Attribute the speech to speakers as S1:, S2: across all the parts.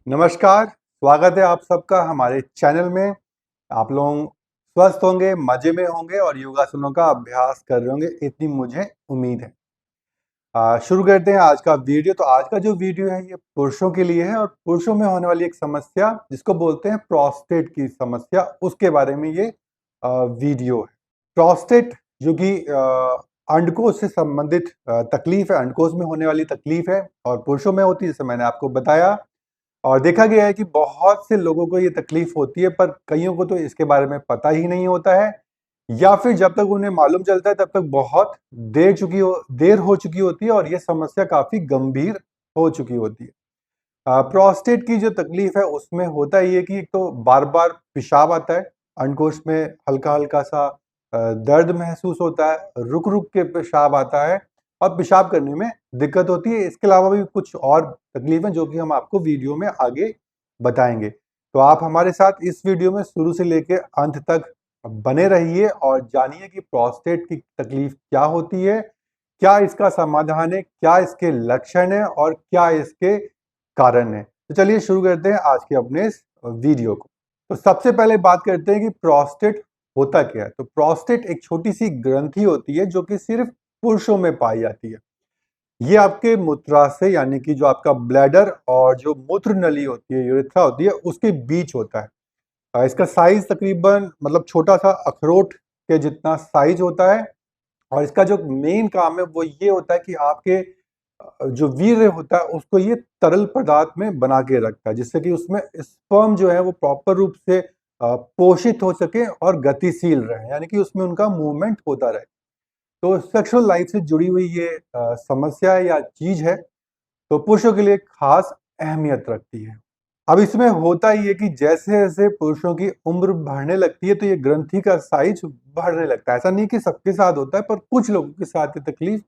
S1: नमस्कार, स्वागत है आप सबका हमारे चैनल में। आप लोग स्वस्थ होंगे, मज़े में होंगे और योगासनों का अभ्यास कर रहे होंगे, इतनी मुझे उम्मीद है। शुरू करते हैं आज का वीडियो। तो आज का जो वीडियो है ये पुरुषों के लिए है और पुरुषों में होने वाली एक समस्या जिसको बोलते हैं प्रोस्टेट की समस्या, उसके बारे में ये वीडियो है। प्रोस्टेट जो कि अंडकोश से संबंधित तकलीफ है, अंडकोश में होने वाली तकलीफ है और पुरुषों में होती है, जैसे मैंने आपको बताया। और देखा गया है कि बहुत से लोगों को ये तकलीफ होती है, पर कईयों को तो इसके बारे में पता ही नहीं होता है, या फिर जब तक उन्हें मालूम चलता है तब तक बहुत देर हो चुकी होती है और ये समस्या काफी गंभीर हो चुकी होती है। प्रोस्टेट की जो तकलीफ है उसमें होता ये कि एक तो बार बार पेशाब आता है, अंडकोश में हल्का हल्का सा दर्द महसूस होता है, रुक रुक के पेशाब आता है और पेशाब करने में दिक्कत होती है। इसके अलावा भी कुछ और तकलीफें जो कि हम आपको वीडियो में आगे बताएंगे। तो आप हमारे साथ इस वीडियो में शुरू से लेकर अंत तक बने रहिए और जानिए कि प्रोस्टेट की तकलीफ क्या होती है, क्या इसका समाधान है, क्या इसके लक्षण है और क्या इसके कारण है। तो चलिए शुरू करते हैं आज के अपने इस वीडियो को। तो सबसे पहले बात करते हैं कि प्रोस्टेट होता क्या है। तो प्रोस्टेट एक छोटी सी ग्रंथि होती है जो कि सिर्फ पुरुषों में पाई जाती है। ये आपके मूत्राशय यानी कि जो आपका ब्लैडर और जो मूत्र नली होती है, यूरेथ्रा होती है, उसके बीच होता है। इसका साइज तकरीबन मतलब छोटा सा अखरोट के जितना साइज होता है और इसका जो मेन काम है वो ये होता है कि आपके जो वीर्य होता है उसको ये तरल पदार्थ में बना के रखता है, जिससे कि उसमें स्पर्म जो है वो प्रॉपर रूप से पोषित हो सके और गतिशील रहे, यानी कि उसमें उनका मूवमेंट होता रहे। तो सेक्सुअल लाइफ से जुड़ी हुई ये समस्या है या चीज है, तो पुरुषों के लिए खास अहमियत रखती है। अब इसमें होता ही है कि जैसे जैसे पुरुषों की उम्र बढ़ने लगती है तो ये ग्रंथि का साइज बढ़ने लगता है। ऐसा नहीं कि सबके साथ होता है, पर कुछ लोगों के साथ ये तकलीफ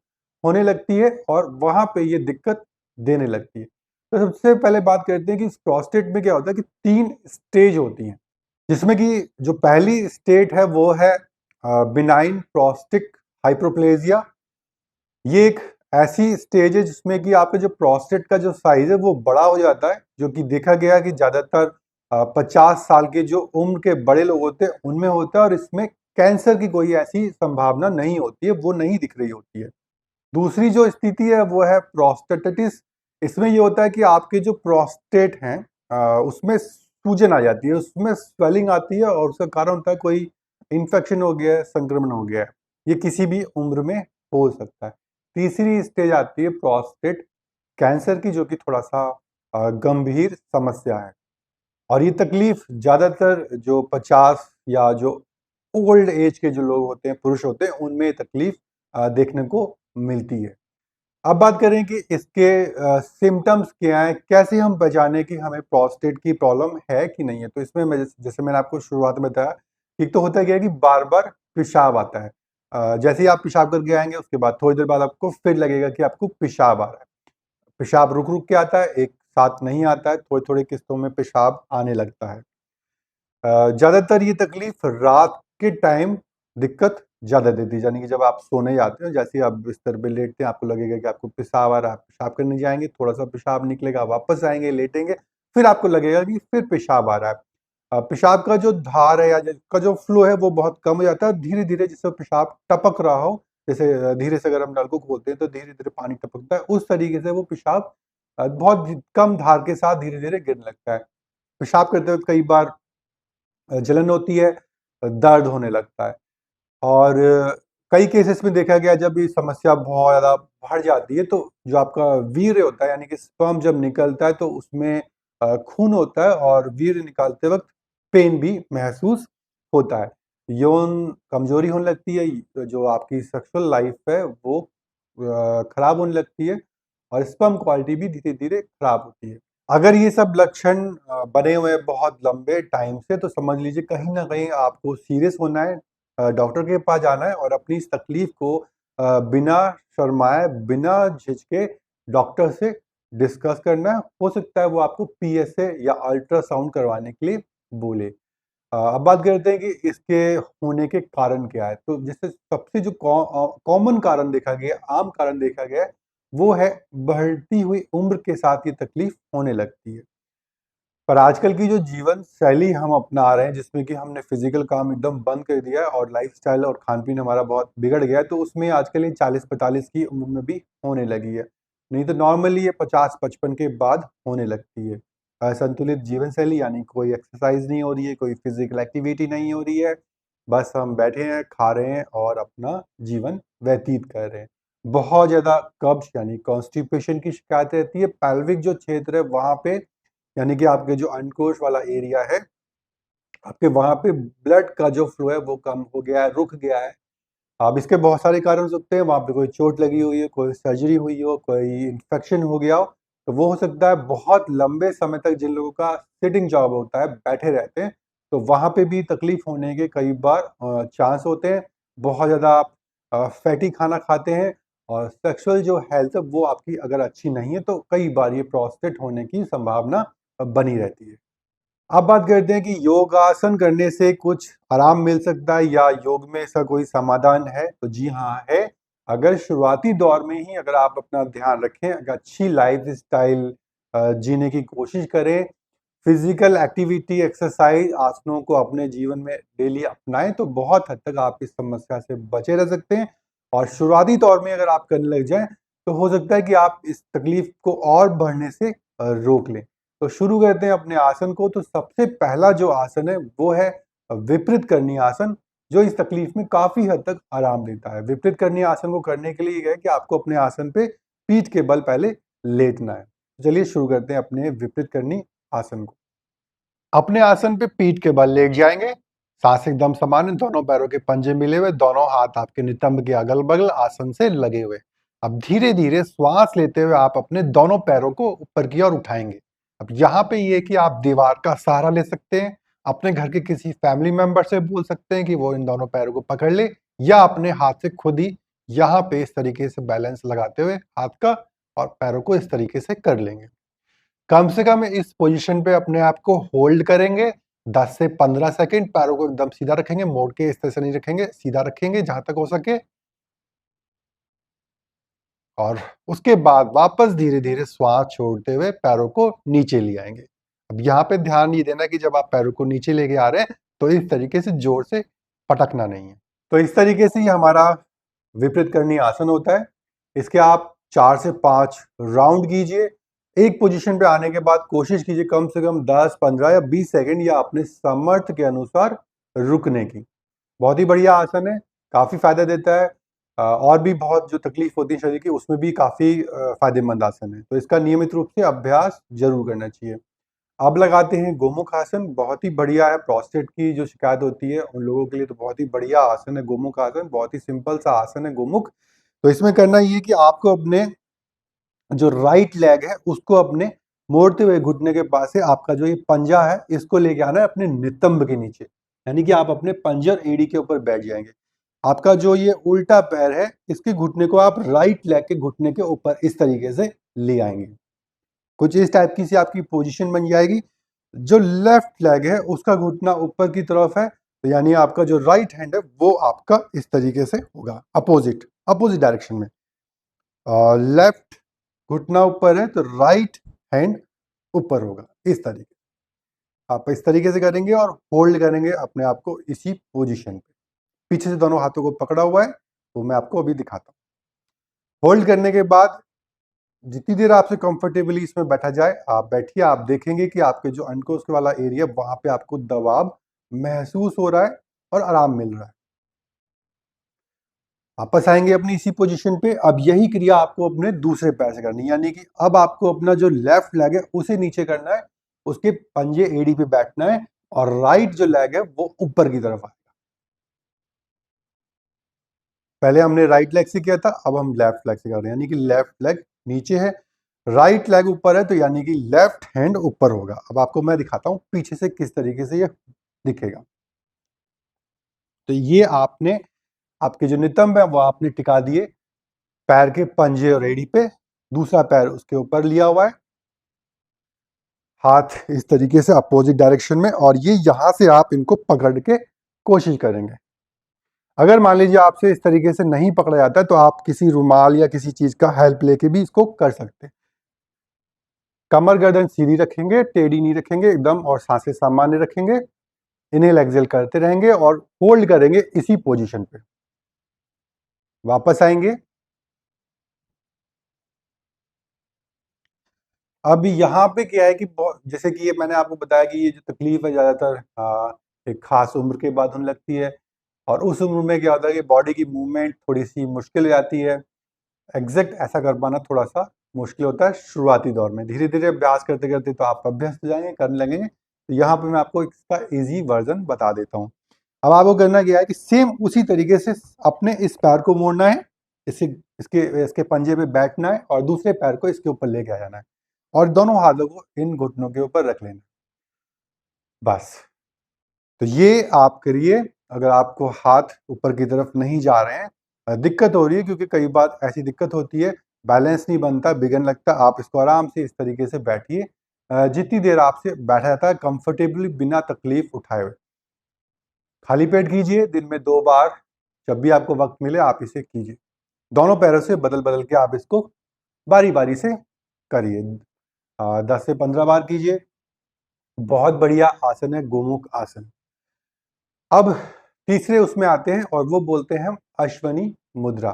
S1: होने लगती है और वहां पे ये दिक्कत देने लगती है। तो सबसे पहले बात करते हैं कि इस प्रोस्टेट में क्या होता है कि 3 स्टेज होती हैं, जिसमें कि जो पहली स्टेट है वो है बिनाइन प्रोस्टिक हाइप्रोप्लेजिया। ये एक ऐसी स्टेज है जिसमें कि आपके जो प्रोस्टेट का जो साइज है वो बड़ा हो जाता है, जो कि देखा गया है कि ज्यादातर 50 साल के जो उम्र के बड़े लोग होते हैं उनमें होता है और इसमें कैंसर की कोई ऐसी संभावना नहीं होती है, वो नहीं दिख रही होती है। दूसरी जो स्थिति है वो है प्रोस्टेटिटिस। इसमें ये होता है कि आपके जो प्रोस्टेट हैं उसमें सूजन आ जाती है, उसमें स्वेलिंग आती है और उसका कारण होता है कोई इन्फेक्शन हो गया है, संक्रमण हो गया है। ये किसी भी उम्र में हो सकता है। तीसरी स्टेज आती है प्रोस्टेट कैंसर की, जो कि थोड़ा सा गंभीर समस्या है और ये तकलीफ ज्यादातर जो 50 या जो ओल्ड एज के जो लोग होते हैं, पुरुष होते हैं, उनमें ये तकलीफ देखने को मिलती है। अब बात करें कि इसके सिम्टम्स क्या हैं, कैसे हम पहचाने कि हमें प्रोस्टेट की प्रॉब्लम है कि नहीं है। तो इसमें मैं जैसे मैंने आपको शुरुआत में बताया, एक तो होता क्या है कि बार बार पेशाब आता है। जैसे ही आप पेशाब करके आएंगे उसके बाद थोड़ी देर बाद आपको फिर लगेगा कि आपको पेशाब आ रहा है। पेशाब रुक रुक के आता है, एक साथ नहीं आता है, थोड़ी थोड़ी किस्तों में पेशाब आने लगता है। ज़्यादातर ये तकलीफ रात के टाइम दिक्कत ज़्यादा देती है, यानी कि जब आप सोने जाते हो, जैसे ही आप बिस्तर पे लेटते हैं आपको लगेगा कि आपको पेशाब आ रहा है, पेशाब करने जाएँगे, थोड़ा-सा पेशाब निकलेगा, वापस आएँगे, लेटेंगे, फिर आपको लगेगा कि फिर पेशाब आ रहा है। पेशाब का जो धार है या का जो फ्लो है वो बहुत कम हो जाता है और धीरे-धीरे जैसे पेशाब टपक रहा हो, जैसे धीरे से अगर हम नल को खोलते हैं तो धीरे-धीरे पानी टपकता है, उस तरीके से वो पेशाब बहुत कम धार के साथ धीरे-धीरे गिरने लगता है। पेशाब करते वक़्त कई बार जलन होती है, दर्द होने लगता है और कई केसेस में देखा गया जब ये समस्या बहुत ज़्यादा बढ़ जाती है तो जो आपका वीर्य होता है, यानी कि स्पर्म जब निकलता है तो उसमें खून होता है और वीर्य निकालते वक़्त पेन भी महसूस होता है। यौन कमज़ोरी होने लगती है, जो आपकी सेक्सुअल लाइफ़ है वो खराब होने लगती है और स्पर्म क्वालिटी भी धीरे-धीरे खराब होती है। अगर ये सब लक्षण बने हुए हैं बहुत लंबे टाइम से तो समझ लीजिए कहीं न कहीं आपको सीरियस होना है, डॉक्टर के पास जाना है और अपनी इस तकलीफ को बिना शर्माए, बिना झिझके डॉक्टर से डिस्कस करना है। हो सकता है वो आपको पीएसए या अल्ट्रासाउंड करवाने के लिए बोले। अब बात करते हैं कि इसके होने के कारण क्या है। तो जैसे सबसे जो कॉमन कारण देखा गया, आम कारण देखा गया है, वो है बढ़ती हुई उम्र के साथ ये तकलीफ होने लगती है। पर आजकल की जो जीवन शैली हम अपना रहे हैं जिसमें कि हमने फिजिकल काम एकदम बंद कर दिया है और लाइफस्टाइल और खान पीन हमारा बहुत बिगड़ गया है, तो उसमें आजकल ये 40-45 की उम्र में भी होने लगी है। नहीं तो नॉर्मली ये 50-55 के बाद होने लगती है। असंतुलित जीवन शैली यानी कोई एक्सरसाइज नहीं हो रही है, कोई फिजिकल एक्टिविटी नहीं हो रही है, बस हम बैठे हैं, खा रहे हैं और अपना जीवन व्यतीत कर रहे हैं। बहुत ज़्यादा कब्ज यानी कॉन्स्टिपेशन की शिकायत रहती है। पेल्विक जो क्षेत्र है वहाँ पे, यानी कि आपके जो अंडकोश वाला एरिया है, आपके वहाँ पे ब्लड का जो फ्लो है वो कम हो गया है, रुक गया है। अब इसके बहुत सारे कारण हो सकते हैं, वहाँ पे कोई चोट लगी हुई है, कोई सर्जरी हुई हो, कोई इन्फेक्शन हो गया हो, तो वो हो सकता है। बहुत लंबे समय तक जिन लोगों का सिटिंग जॉब होता है, बैठे रहते हैं, तो वहाँ पे भी तकलीफ होने के कई बार चांस होते हैं। बहुत ज़्यादा आप फैटी खाना खाते हैं और सेक्सुअल जो हेल्थ है वो आपकी अगर अच्छी नहीं है, तो कई बार ये प्रोस्टेट होने की संभावना बनी रहती है। अब बात करते हैं कि योगासन करने से कुछ आराम मिल सकता है या योग में ऐसा कोई समाधान है? तो जी हाँ, है। अगर शुरुआती दौर में ही अगर आप अपना ध्यान रखें, एक अच्छी लाइफ़स्टाइल जीने की कोशिश करें, फिज़िकल एक्टिविटी, एक्सरसाइज़, आसनों को अपने जीवन में डेली अपनाएँ, तो बहुत हद तक आप इस समस्या से बचे रह सकते हैं। और शुरुआती दौर में अगर आप करने लग जाएँ, तो हो सकता है कि आप इस तकलीफ़ को और बढ़ने से रोक लें। तो शुरू करते हैं अपने आसन को। तो सबसे पहला जो आसन है वो है विपरीत करनी आसन, जो इस तकलीफ में काफ़ी हद तक आराम देता है। विपरीत करनी आसन को करने के लिए ये है कि आपको अपने आसन पे पीठ के बल पहले लेटना है। चलिए शुरू करते हैं अपने विपरीत करनी आसन को। अपने आसन पे पीठ के बल लेट जाएंगे, सांस एकदम समान है, दोनों पैरों के पंजे मिले हुए, दोनों हाथ आपके नितंब के अगल बगल आसन से लगे हुए। अब धीरे धीरे श्वास लेते हुए आप अपने दोनों पैरों को ऊपर की ओर उठाएंगे। अब यहाँ पे ये कि आप दीवार का सहारा ले सकते हैं, अपने घर के किसी फैमिली मेंबर से बोल सकते हैं कि वो इन दोनों पैरों को पकड़ ले, या अपने हाथ से खुद ही यहाँ पे इस तरीके से बैलेंस लगाते हुए हाथ का और पैरों को इस तरीके से कर लेंगे। कम से कम इस पोजीशन पे अपने आप को होल्ड करेंगे 10 से 15 सेकंड। पैरों को एकदम सीधा रखेंगे, मोड़ के इस तरह से नहीं रखेंगे, सीधा रखेंगे जहां तक हो सके, और उसके बाद वापस धीरे धीरे श्वास छोड़ते हुए पैरों को नीचे ले आएंगे। अब यहाँ पे ध्यान ये देना कि जब आप पैरों को नीचे लेके आ रहे हैं तो इस तरीके से जोर से पटकना नहीं है। तो इस तरीके से ही हमारा विपरीत करनी आसन होता है। इसके आप 4 से 5 राउंड कीजिए। एक पोजीशन पे आने के बाद कोशिश कीजिए कम से कम 10, 15 या 20 सेकंड या अपने सामर्थ्य के अनुसार रुकने की। बहुत ही बढ़िया आसन है, काफ़ी फ़ायदा देता है। और भी बहुत जो तकलीफ होती है शरीर की उसमें भी काफ़ी फ़ायदेमंद आसन है। तो इसका नियमित रूप से अभ्यास ज़रूर करना चाहिए। अब लगाते हैं गोमुख आसन, बहुत ही बढ़िया है। प्रोस्टेट की जो शिकायत होती है उन लोगों के लिए तो बहुत ही बढ़िया आसन है गोमुख आसन, बहुत ही सिंपल सा आसन है गोमुख। तो इसमें करना ये है कि आपको अपने जो राइट लेग है उसको अपने मोड़ते हुए घुटने के पास से आपका जो ये पंजा है इसको लेके आना है अपने नितंब के नीचे, यानी कि आप अपने पंजे और एड़ी के ऊपर बैठ जाएंगे। आपका जो ये उल्टा पैर है इसके घुटने को आप राइट लेग के घुटने के ऊपर इस तरीके से ले आएंगे। कुछ इस टाइप की सी आपकी पोजीशन बन जाएगी। जो लेफ्ट लेग है उसका घुटना ऊपर की तरफ है, तो यानी आपका जो राइट हैंड है वो आपका इस तरीके से होगा, अपोजिट अपोजिट डायरेक्शन में। लेफ्ट घुटना ऊपर है तो राइट हैंड ऊपर होगा, इस तरीके। आप इस तरीके से करेंगे और होल्ड करेंगे अपने आप को इसी पोजीशन पे। पीछे से दोनों हाथों को पकड़ा हुआ है, वो मैं आपको अभी दिखाता हूँ। होल्ड करने के बाद जितनी देर आपसे कंफर्टेबली इसमें बैठा जाए आप बैठिए। आप देखेंगे कि आपके जो अंडकोश वाला एरिया वहां पे आपको दबाव महसूस हो रहा है और आराम मिल रहा है। वापस आएंगे अपनी इसी पोजीशन पे। अब यही क्रिया आपको अपने दूसरे पैर से करनी है, यानी कि अब आपको अपना जो लेफ्ट लेग है उसे नीचे करना है, उसके पंजे एड़ी पे बैठना है और राइट जो लेग है वो ऊपर की तरफ आएगा। पहले हमने राइट लेग से किया था, अब हम लेफ्ट लेग से कर रहे हैं, यानी कि लेफ्ट लेग नीचे है, राइट लेग ऊपर है, तो यानी कि लेफ्ट हैंड ऊपर होगा। अब आपको मैं दिखाता हूं पीछे से किस तरीके से ये दिखेगा। तो ये आपने आपके जो नितंब है वो आपने टिका दिए पैर के पंजे और एड़ी पे, दूसरा पैर उसके ऊपर लिया हुआ है, हाथ इस तरीके से अपोजिट डायरेक्शन में, और ये यहां से आप इनको पकड़ के कोशिश करेंगे। अगर मान लीजिए आपसे इस तरीके से नहीं पकड़ा जाता है तो आप किसी रुमाल या किसी चीज का हेल्प लेके भी इसको कर सकते हैं। कमर गर्दन सीधी रखेंगे, टेढ़ी नहीं रखेंगे एकदम, और सांसें सामान्य रखेंगे। इनहेल एक्सहेल करते रहेंगे और होल्ड करेंगे इसी पोजीशन पे। वापस आएंगे। अब यहाँ पे क्या है कि जैसे कि ये मैंने आपको बताया कि ये जो तकलीफ है ज़्यादातर एक खास उम्र के बाद होने लगती है, और उस उम्र में क्या होता है कि बॉडी की मूवमेंट थोड़ी सी मुश्किल हो जाती है। एग्जैक्ट ऐसा कर पाना थोड़ा सा मुश्किल होता है शुरुआती दौर में। धीरे धीरे अभ्यास करते करते तो आप अभ्यस्त हो जाएंगे, करने लगेंगे। तो यहाँ पे मैं आपको इसका इजी वर्जन बता देता हूँ। अब आपको करना क्या है कि सेम उसी तरीके से अपने इस पैर को मोड़ना है, इससे इसके इसके पंजे पे बैठना है और दूसरे पैर को इसके ऊपर लेके आ जाना है, और दोनों हाथों को इन घुटनों के ऊपर रख लेना। बस, तो ये आप करिए। अगर आपको हाथ ऊपर की तरफ नहीं जा रहे हैं, दिक्कत हो रही है, क्योंकि कई बार ऐसी दिक्कत होती है, बैलेंस नहीं बनता, बिगन लगता, आप इसको आराम से इस तरीके से बैठिए। जितनी देर आपसे बैठा जाता है कंफर्टेबली, बिना तकलीफ उठाए हुए। खाली पेट कीजिए, दिन में 2 बार, जब भी आपको वक्त मिले आप इसे कीजिए। दोनों पैरों से बदल बदल के आप इसको बारी बारी से करिए। 10 से 15 बार कीजिए। बहुत बढ़िया आसन है गोमुख आसन। अब तीसरे उसमें आते हैं और वो बोलते हैं हम अश्वनी मुद्रा।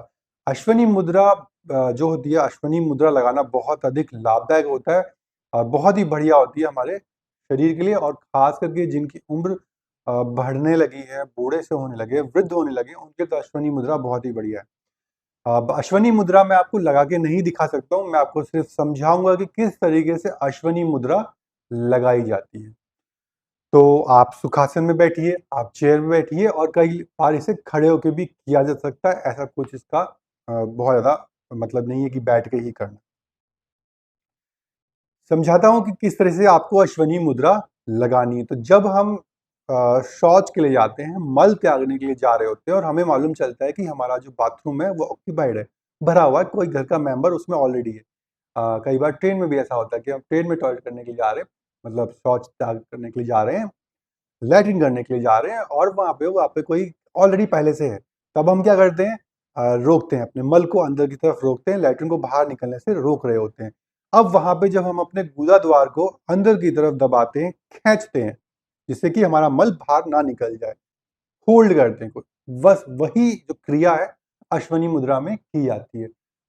S1: अश्वनी मुद्रा जो होती है, अश्वनी मुद्रा लगाना बहुत अधिक लाभदायक होता है और बहुत ही बढ़िया होती है हमारे शरीर के लिए, और खास करके जिनकी उम्र बढ़ने लगी है, बूढ़े से होने लगे, वृद्ध होने लगे, उनके तो अश्वनी मुद्रा बहुत ही बढ़िया है। अब अश्वनी मुद्रा मैं आपको लगा के नहीं दिखा सकता हूँ, मैं आपको सिर्फ समझाऊंगा कि किस तरीके से अश्वनी मुद्रा लगाई जाती है। तो आप सुखासन में बैठिए, आप चेयर में बैठिए, और कई बार इसे खड़े होकर भी किया जा सकता है। ऐसा कुछ इसका बहुत ज़्यादा मतलब नहीं है कि बैठ के ही करना। समझाता हूँ कि किस तरह से आपको अश्वनी मुद्रा लगानी है। तो जब हम शौच के लिए जाते हैं, मल त्यागने के लिए जा रहे होते हैं, और हमें मालूम चलता है कि हमारा जो बाथरूम है वो ऑक्यूपाइड है, भरा हुआ है, कोई घर का मेंबर उसमें ऑलरेडी है। कई बार ट्रेन में भी ऐसा होता है कि हम ट्रेन में टॉयलेट करने के लिए जा रहे हैं, मतलब शौच त्याग करने के लिए जा रहे हैं, लैट्रिन करने के लिए जा रहे हैं, और वहाँ पे कोई ऑलरेडी पहले से है। तब हम क्या करते हैं, रोकते हैं, अपने मल को अंदर की तरफ रोकते हैं, लैट्रिन को बाहर निकलने से रोक रहे होते हैं। अब वहाँ पे जब हम अपने गुदा द्वार को अंदर की तरफ दबाते हैं, खींचते हैं, जिससे कि हमारा मल बाहर ना निकल जाए, होल्ड करते हैं, बस वही जो क्रिया है अश्वनी मुद्रा में की जाती है।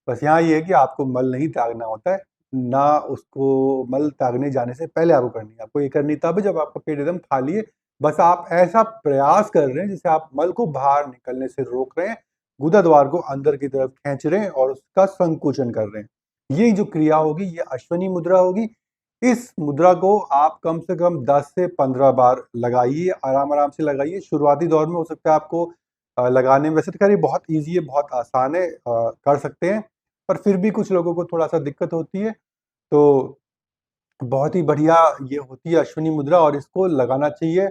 S1: बस यहाँ ये है कि आपको मल नहीं त्यागना होता है, ना उसको मल त्यागने जाने से पहले आपको करनी है। आपको ये करनी तब है जब आपका पेट एकदम खाली है। बस आप ऐसा प्रयास कर रहे हैं जिससे आप मल को बाहर निकलने से रोक रहे हैं, गुदा द्वार को अंदर की तरफ खींच रहे हैं और उसका संकुचन कर रहे हैं। ये जो क्रिया होगी ये अश्वनी मुद्रा होगी। इस मुद्रा को आप कम से कम 10 से 15 बार लगाइए, आराम-आराम से लगाइए। शुरुआती दौर में हो सकता है आपको लगाने में, वैसे तो खैर ये बहुत ईज़ी है, बहुत आसान है, कर सकते हैं, पर फिर भी कुछ लोगों को थोड़ा-सा दिक्कत होती है। तो बहुत ही बढ़िया ये होती है अश्विनी मुद्रा, और इसको लगाना चाहिए।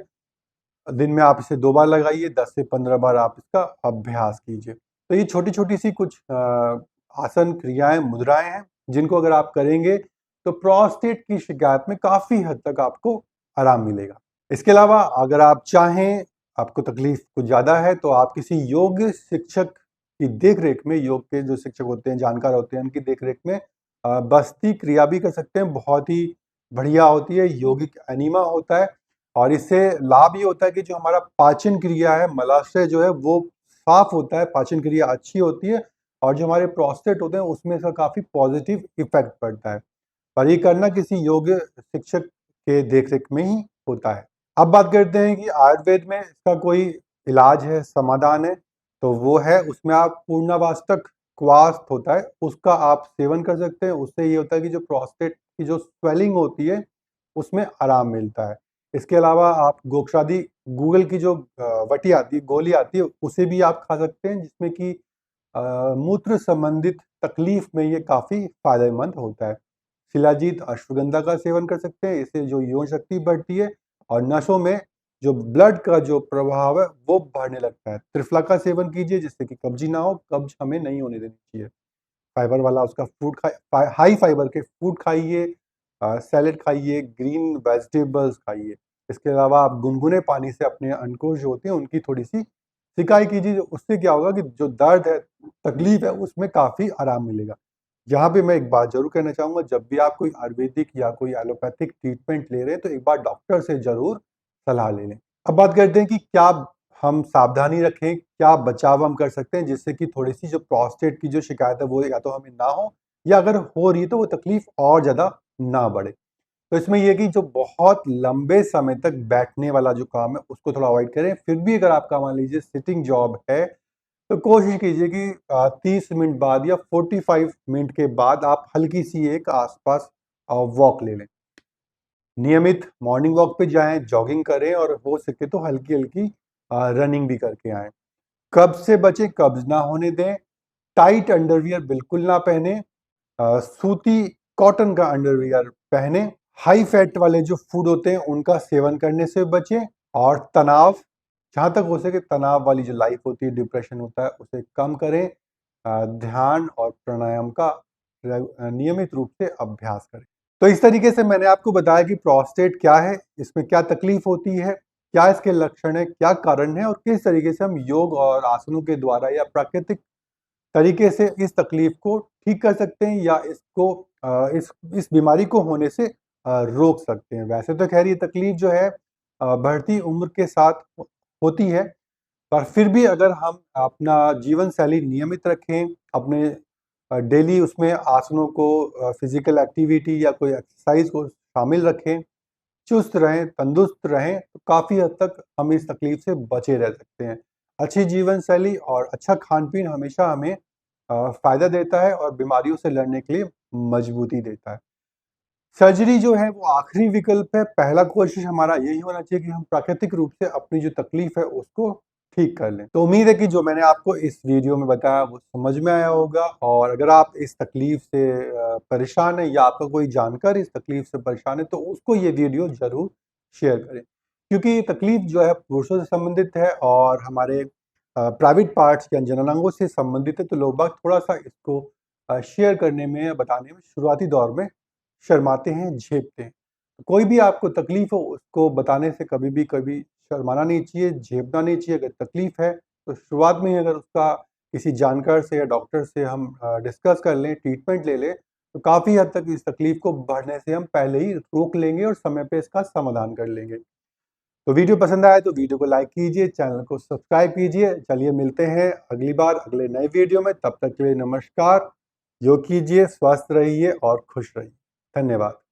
S1: दिन में आप इसे 2 बार लगाइए, 10 से 15 बार आप इसका अभ्यास कीजिए। तो ये छोटी-छोटी सी कुछ आसन, क्रियाएँ, मुद्राएँ हैं, जिनको अगर आप करेंगे तो प्रोस्टेट की शिकायत में काफ़ी हद तक आपको आराम मिलेगा। इसके अलावा अगर आप चाहें, आपको तकलीफ कुछ ज़्यादा है, तो आप किसी योग शिक्षक की देख-रेख में, योग के जो शिक्षक होते हैं, जानकार होते हैं, उनकी देख-रेख में बस्ती क्रिया भी कर सकते हैं। बहुत ही बढ़िया होती है, यौगिक एनीमा होता है, और इससे लाभ ये होता है कि जो हमारा पाचन क्रिया है, मलाशय जो है वो साफ होता है, पाचन क्रिया अच्छी होती है, और जो हमारे प्रोस्टेट होते हैं उसमें इसका काफ़ी पॉजिटिव इफ़ेक्ट पड़ता है। पर ये करना किसी योग शिक्षक के देख-रेख में ही होता है। अब बात करते हैं कि आयुर्वेद में इसका कोई इलाज है, समाधान है, तो वो है, उसमें आप पूर्णावास्तक क्वाथ होता है, उसका आप सेवन कर सकते हैं। उससे ये होता है कि जो प्रोस्टेट की जो स्वेलिंग होती है, उसमें आराम मिलता है। इसके अलावा आप गोक्षादि, गूगल की जो वटी आती है, गोली आती है, उसे भी आप खा सकते हैं, जिसमें कि मूत्र संबंधित तकलीफ में ये काफ़ी फ़ायदेमंद होता है। शिलाजीत, अश्वगंधा का सेवन कर सकते हैं, इससे जो यौन शक्ति बढ़ती है और नसों में जो ब्लड का जो प्रभाव है वो बढ़ने लगता है। त्रिफला का सेवन कीजिए, जिससे कि कब्ज़ी ना हो, कब्ज़ हमें नहीं होने देनी चाहिए। फाइबर वाला उसका फूड हाई फाइबर के फूड खाइए, सैलेड खाइए, ग्रीन वेजिटेबल्स खाइए। इसके अलावा आप गुनगुने पानी से अपने अंकुश जो होते हैं उनकी थोड़ी-सी सिकाई कीजिए, उससे क्या होगा कि जो दर्द है, तकलीफ है, उसमें काफ़ी आराम मिलेगा। यहाँ पे मैं एक बात ज़रूर कहना चाहूँगा, जब भी आप कोई आयुर्वेदिक या कोई एलोपैथिक ट्रीटमेंट ले रहे हैं, तो एक बार डॉक्टर से ज़रूर सलाह ले लें। अब बात करते हैं कि क्या हम सावधानी रखें, क्या बचाव हम कर सकते हैं जिससे कि थोड़ी-सी जो प्रोस्टेट की जो शिकायत है, वो या तो हमें ना हो या अगर हो रही है, तो वो तकलीफ़ और ज़्यादा ना बढ़े। तो इसमें ये है कि जो बहुत लंबे समय तक बैठने वाला जो काम है, उसको थोड़ा अवॉइड करें। फिर भी अगर आपका मान लीजिए सिटिंग जॉब है, तो कोशिश कीजिए कि 30 मिनट बाद या 45 मिनट के बाद आप हल्की-सी एक आस-पास वॉक ले लें। नियमित मॉर्निंग वॉक पे जाएँ, जॉगिंग करें और हो सके तो हल्की-हल्की रनिंग भी करके आएँ। कब्ज़ से बचें, कब्ज़ ना होने दें। टाइट अंडरवियर बिल्कुल ना पहनें। सूती कॉटन का अंडरवियर पहनें। हाई फैट वाले जो फूड होते हैं, उनका सेवन करने से बचें और तनाव, जहाँ तक हो सके तनाव वाली जो लाइफ होती है, डिप्रेशन होता है, उसे कम करें। ध्यान और प्राणायाम का नियमित रूप से अभ्यास करें। तो इस तरीके से मैंने आपको बताया कि प्रोस्टेट क्या है, इसमें क्या तकलीफ होती है, क्या इसके लक्षण है, क्या कारण है और किस तरीके से हम योग और आसनों के द्वारा या प्राकृतिक तरीके से इस तकलीफ को ठीक कर सकते हैं या इसको इस बीमारी को होने से रोक सकते हैं। वैसे तो खैर ये तकलीफ जो है बढ़ती उम्र के साथ होती है, पर फिर भी अगर हम अपना जीवन शैली नियमित रखें, अपने डेली उसमें आसनों को, फिजिकल एक्टिविटी या कोई एक्सरसाइज को शामिल रखें, चुस्त रहें, तंदुरुस्त रहें, तो काफ़ी हद तक हम इस तकलीफ से बचे रह सकते हैं। अच्छी जीवन शैली और अच्छा खान-पीन हमेशा हमें फ़ायदा देता है और बीमारियों से लड़ने के लिए मजबूती देता है। सर्जरी जो है वो आखिरी विकल्प है, पहला कोशिश हमारा यही होना चाहिए कि हम प्राकृतिक रूप से अपनी जो तकलीफ है उसको ठीक कर लें। तो उम्मीद है कि जो मैंने आपको इस वीडियो में बताया वो समझ में आया होगा और अगर आप इस तकलीफ से परेशान हैं या आपका कोई जानकार इस तकलीफ से परेशान है, तो उसको ये वीडियो ज़रूर शेयर करें। क्योंकि ये तकलीफ जो है पुरुषों से संबंधित है और हमारे प्राइवेट पार्ट्स या जननांगों से संबंधित है, तो लोग बाग थोड़ा-सा इसको शेयर करने में या बताने में शुरुआती दौर में शर्माते हैं, झेपते हैं। कोई भी आपको तकलीफ़ हो उसको बताने से कभी शर्माना नहीं चाहिए, झेपना नहीं चाहिए। अगर तकलीफ़ है तो शुरुआत में ही अगर उसका किसी जानकार से या डॉक्टर से हम डिस्कस कर लें, ट्रीटमेंट ले लें, तो काफ़ी हद तक इस तकलीफ़ को बढ़ने से हम पहले ही रोक लेंगे और समय पे इसका समाधान कर लेंगे। तो वीडियो पसंद आया तो वीडियो को लाइक कीजिए, चैनल को सब्सक्राइब कीजिए। चलिए मिलते हैं अगली बार अगले नए वीडियो में, तब तक के लिए नमस्कार। योग कीजिए, स्वस्थ रहिए और खुश रहिए। धन्यवाद।